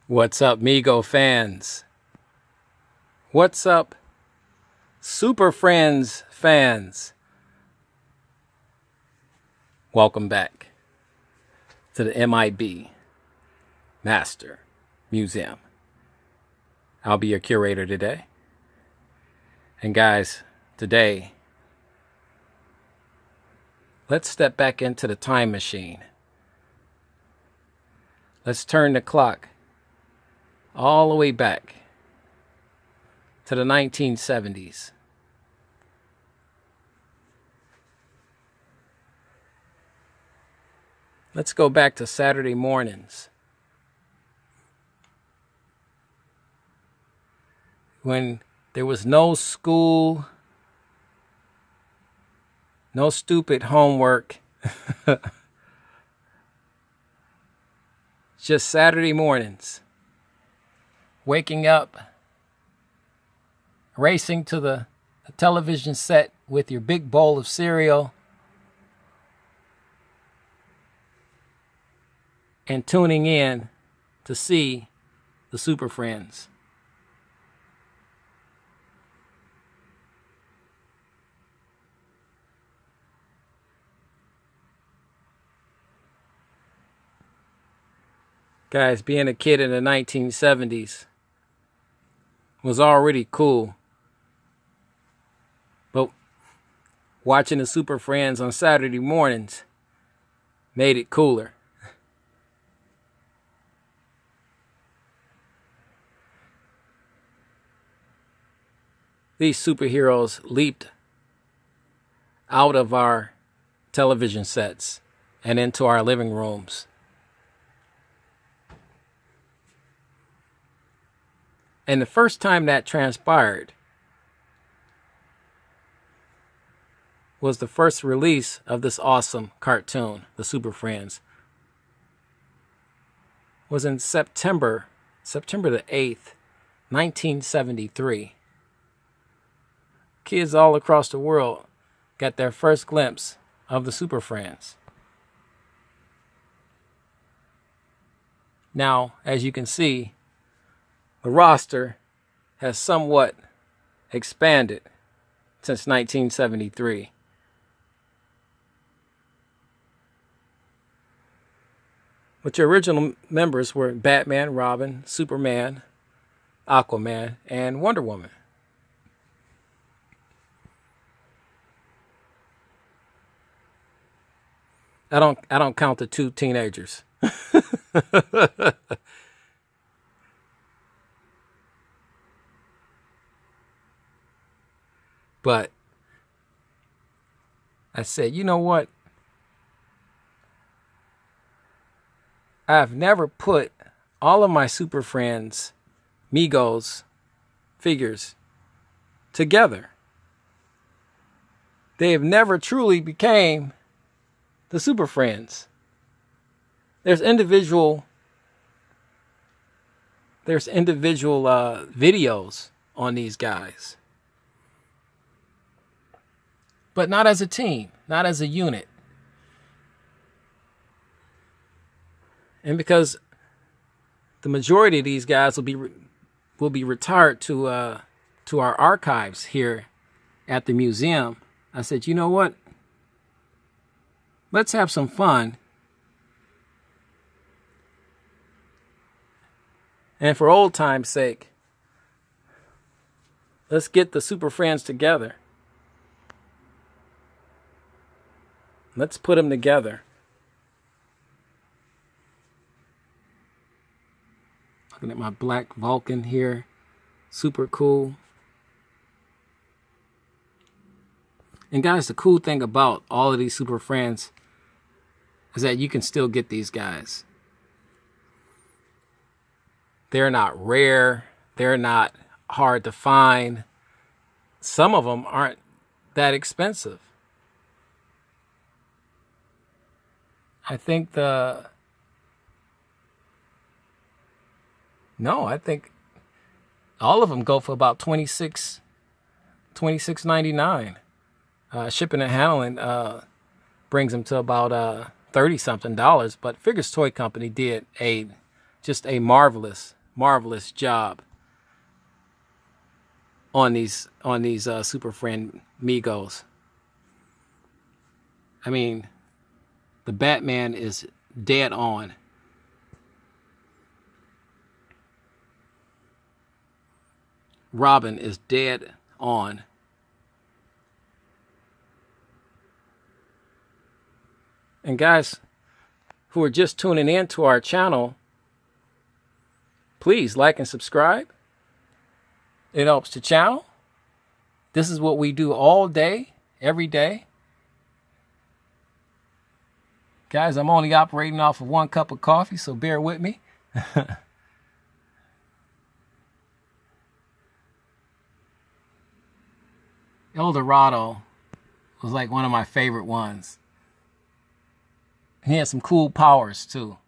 What's up, Migo fans? What's up, Superfriends fans? Welcome back to the M.I.B. Master Museum. I'll be your curator today. And guys, today, let's step back into the time machine. Let's turn the clock all the way back to the 1970s. Let's go back to Saturday mornings, when there was no school, no stupid homework, just Saturday mornings. Waking up, racing to the television set with your big bowl of cereal, and tuning in to see the Superfriends. Guys, being a kid in the 1970s was already cool, but watching the Superfriends on Saturday mornings made it cooler. These superheroes leaped out of our television sets and into our living rooms. And the first time that transpired was the first release of this awesome cartoon, the Superfriends. Was in September the 8th, 1973. Kids all across the world got their first glimpse of the Superfriends. Now, as you can see, the roster has somewhat expanded since 1973. But your original members were Batman, Robin, Superman, Aquaman, and Wonder Woman. I don't count the two teenagers. But I said, you know what? I've never put all of my Superfriends, Migos figures together. They have never truly became the Superfriends. There's individual videos on these guys, but not as a team, not as a unit. And because the majority of these guys will be retired to our archives here at the museum, I said, you know what? Let's have some fun. And for old time's sake, let's get the Superfriends together. Let's put them together. Looking at my black Vulcan here. Super cool. And guys, the cool thing about all of these Superfriends is that you can still get these guys. They're not rare. They're not hard to find. Some of them aren't that expensive. I think I think all of them go for about $26.99. Shipping and handling brings them to about $30-something. But Figures Toy Company did just a marvelous marvelous job on these Super Friend Migos. I mean, the Batman is dead on. Robin is dead on. And guys who are just tuning in to our channel, please like and subscribe. It helps the channel. This is what we do all day, every day. Guys, I'm only operating off of 1 cup of coffee, so bear with me. El Dorado was like one of my favorite ones. He had some cool powers too.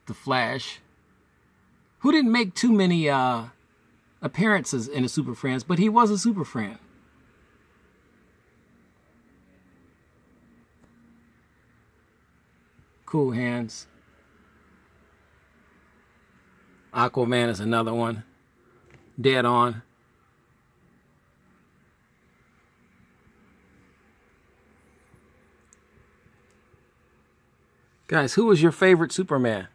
The Flash, who didn't make too many appearances in the Super Friends, but he was a Super Friend. Cool Hands. Aquaman is another one. Dead on. Guys, who was your favorite Superman?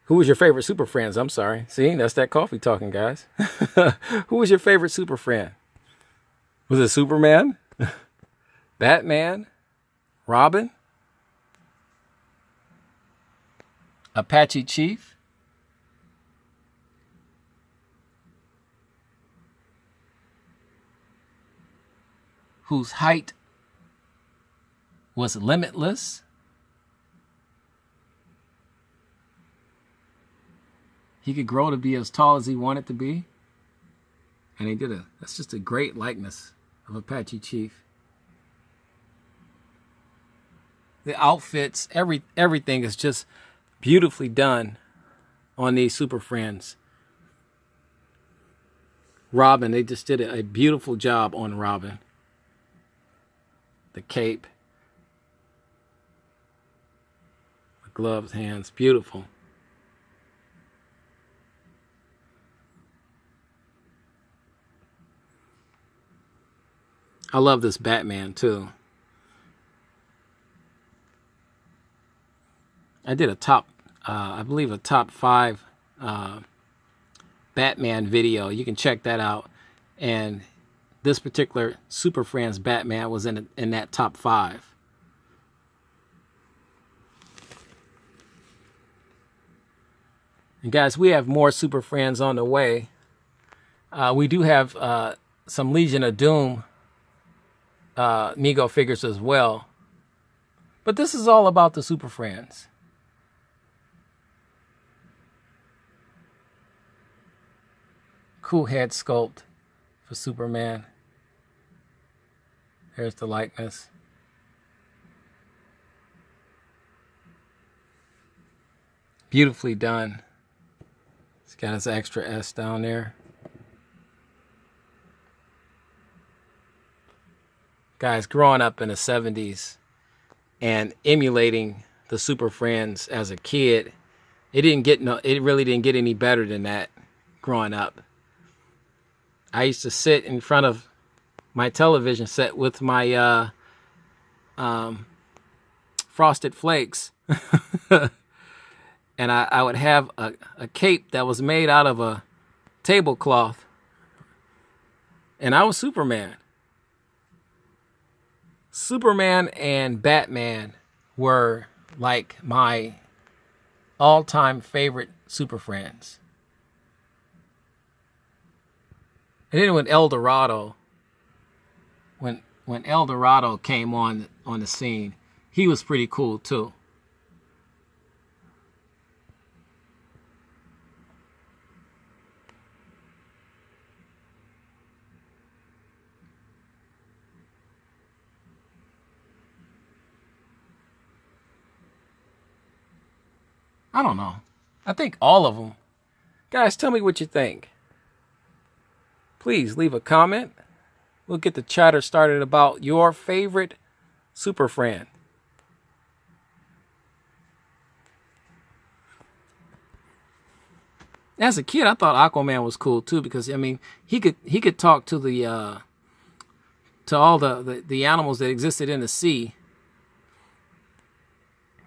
Who was your favorite Super Friends? I'm sorry. See, that's that coffee talking, guys. Who was your favorite Super Friend? Was it Superman? Batman? Robin? Apache Chief? Whose height was limitless? He could grow to be as tall as he wanted to be. And he did that's just a great likeness of Apache Chief. The outfits, everything is just beautifully done on these Super Friends. Robin, they just did a beautiful job on Robin. The cape. The gloves, hands, beautiful. I love this Batman too. I did I believe a top 5 Batman video. You can check that out. And this particular Super Friends Batman was in that top 5. And guys, we have more Super Friends on the way. We do have some Legion of Doom Mego figures as well. But this is all about the Super Friends. Cool head sculpt for Superman. Here's the likeness. Beautifully done. He's got his extra S down there. Guys, growing up in the 70s and emulating the Super Friends as a kid, it really didn't get any better than that growing up. I used to sit in front of my television set with my Frosted Flakes. And I would have a cape that was made out of a tablecloth. And I was Superman. Superman and Batman were like my all-time favorite Super Friends. And then when El Dorado, when El Dorado came on the scene, he was pretty cool too. I don't know. I think all of them. Guys, tell me what you think. Please leave a comment. We'll get the chatter started about your favorite Super Friend. As a kid, I thought Aquaman was cool too because I mean he could talk to the to all the animals that existed in the sea,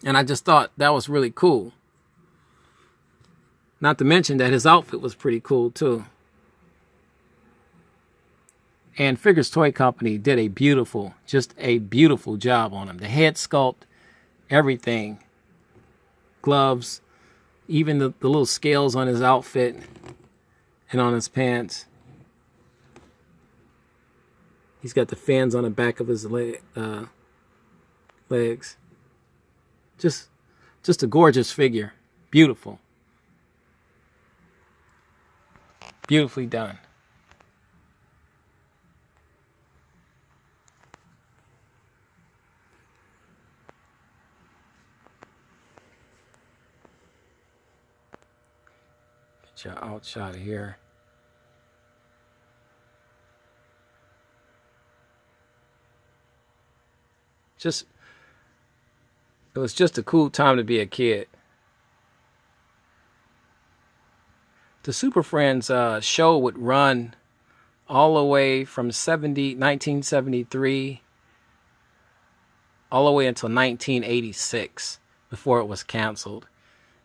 and I just thought that was really cool. Not to mention that his outfit was pretty cool too. And Figures Toy Company did just a beautiful job on him. The head sculpt, everything, gloves, even the little scales on his outfit and on his pants. He's got the fins on the back of his legs. Just a gorgeous figure. Beautiful. Beautifully done. Get your outshot here. It was just a cool time to be a kid. The Super Friends show would run all the way from 1973 all the way until 1986 before it was canceled.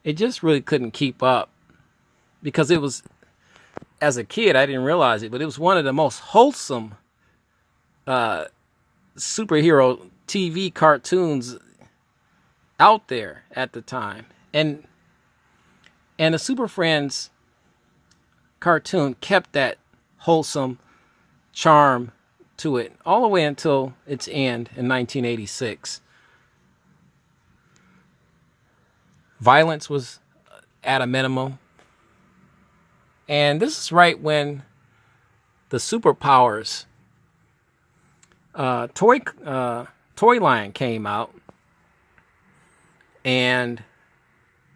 It just really couldn't keep up because it was, as a kid, I didn't realize it, but it was one of the most wholesome superhero TV cartoons out there at the time. And the Super Friends cartoon kept that wholesome charm to it all the way until its end in 1986. Violence was at a minimum. And this is right when the Superpowers toy line came out, and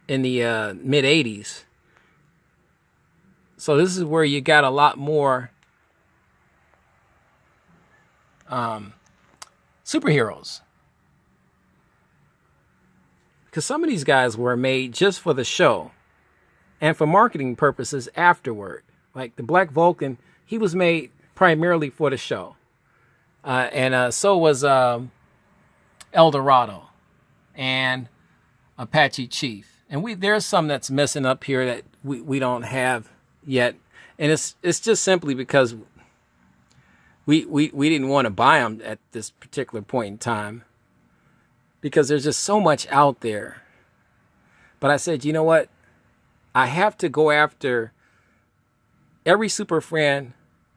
in the mid 80s. So this is where you got a lot more superheroes, because some of these guys were made just for the show and for marketing purposes afterward. Like the Black Vulcan, he was made primarily for the show, and so was El Dorado and Apache Chief. And there's some that's missing up here that we don't have yet, and it's just simply because we didn't want to buy them at this particular point in time because there's just so much out there. But I said, you know what? I have to go after every Super Friend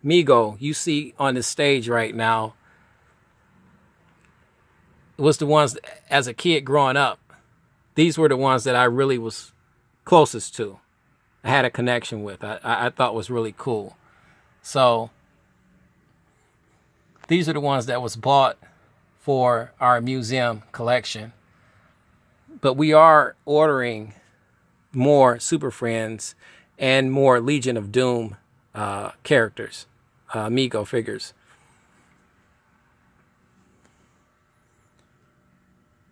Mego you see on the stage right now. It was the ones as a kid growing up. These were the ones that I really was closest to. I had a connection with. I thought was really cool. So these are the ones that was bought for our museum collection. But we are ordering more Super Friends and more Legion of Doom characters, Mego figures.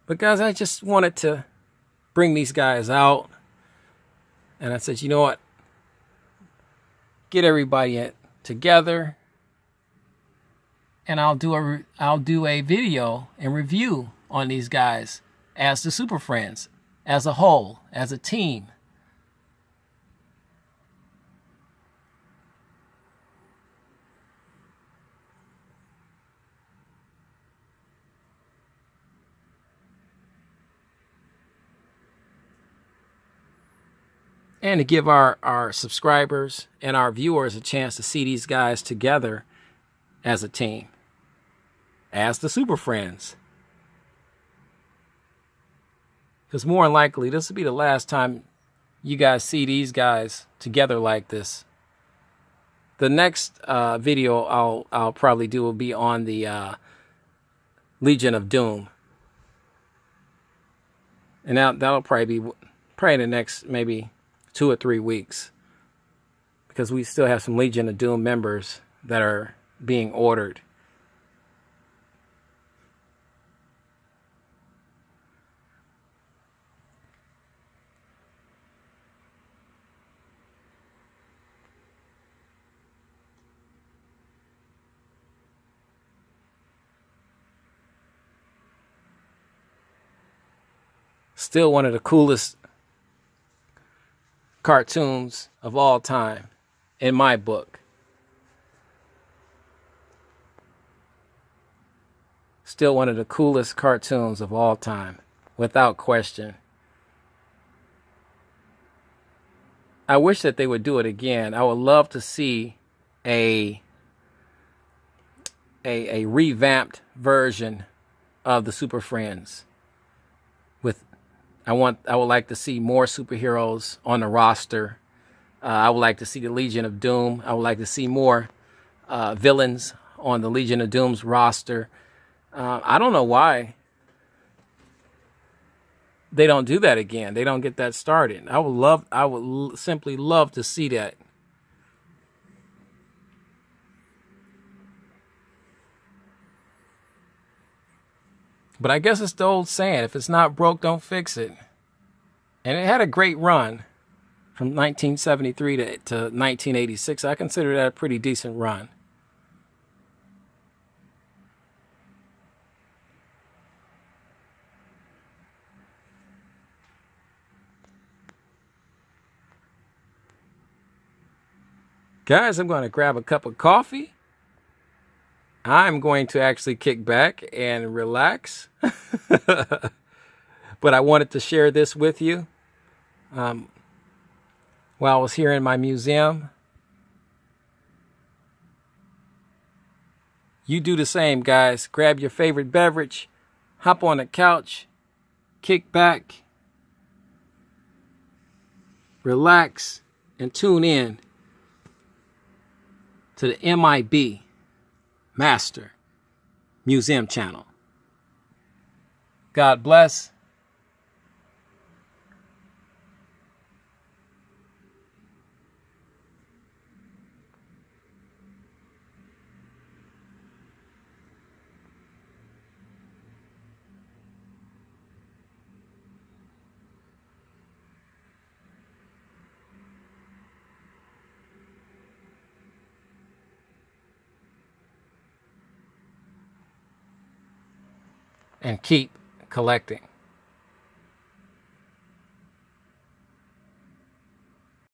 But guys, I just wanted to bring these guys out. And I said, you know what? Get everybody together, and I'll do a video and review on these guys as the Super Friends, as a whole, as a team. And to give our subscribers and our viewers a chance to see these guys together as a team, as the Super Friends. Because more than likely, this will be the last time you guys see these guys together like this. The next video I'll probably do will be on the Legion of Doom. And that'll probably be the next maybe 2 or 3 weeks, because we still have some Legion of Doom members that are being ordered. Still one of the coolest cartoons of all time in my book. Still one of the coolest cartoons of all time, without question. I wish that they would do it again. I would love to see a revamped version of the Super Friends. I would like to see more superheroes on the roster. I would like to see the Legion of Doom. I would like to see more villains on the Legion of Doom's roster. I don't know why they don't do that again. They don't get that started. I would simply love to see that. But I guess it's the old saying, if it's not broke, don't fix it. And it had a great run from 1973 to 1986. I consider that a pretty decent run. Guys, I'm going to grab a cup of coffee. I'm going to actually kick back and relax. But I wanted to share this with you while I was here in my museum. You do the same, guys. Grab your favorite beverage, hop on the couch, kick back, relax, and tune in to the M.I.B. Master Museum channel. God bless. And keep collecting.